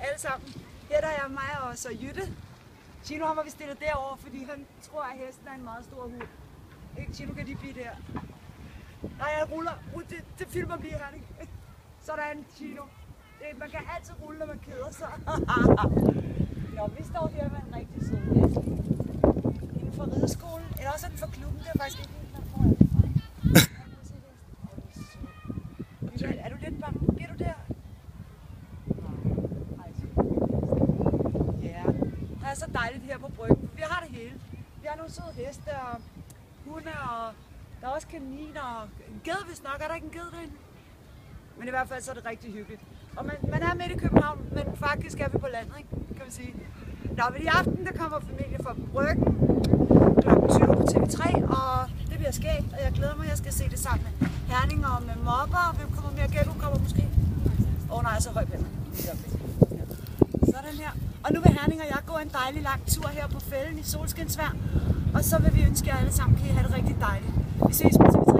alle sammen. Her der er mig og så Jytte. Chino har vi stillet derover, fordi han tror, at hesten er en meget stor hund. Ikke? Chino, kan de blive der? Nej, jeg ruller. Det filmer bliver her, ikke? Sådan, Chino. Man kan altid rulle, når man keder sig. Nå, vi står her med en rigtig sød hest. Inden for rideskolen, eller også er den for klubben. Det er faktisk ikke helt, man får alt fra. Er du lidt bange? Bliver du der? Ja, det er så dejligt her på bryggen. Vi har det hele. Vi har nogle søde heste og hunde, og der er også kaniner og en ged, hvis nok. Er der ikke en ged derinde? Men i hvert fald så er det rigtig hyggeligt. Og man er midt i København, men faktisk er vi på landet, ikke? Kan man sige. Nå, men i aften der kommer familien fra Bryggen kl. 20 på TV3, og det bliver skægt, og jeg glæder mig, jeg skal se det sammen med Herning og med Mopper. Hvem kommer mere? Gæt, kommer måske? Nej, så højt med mig. Sådan her. Og nu vil Herning og jeg gå en dejlig lang tur her på fælden i solskinsvejr, og så vil vi ønske jer alle sammen, kan I have det rigtig dejligt. Vi ses på TV3.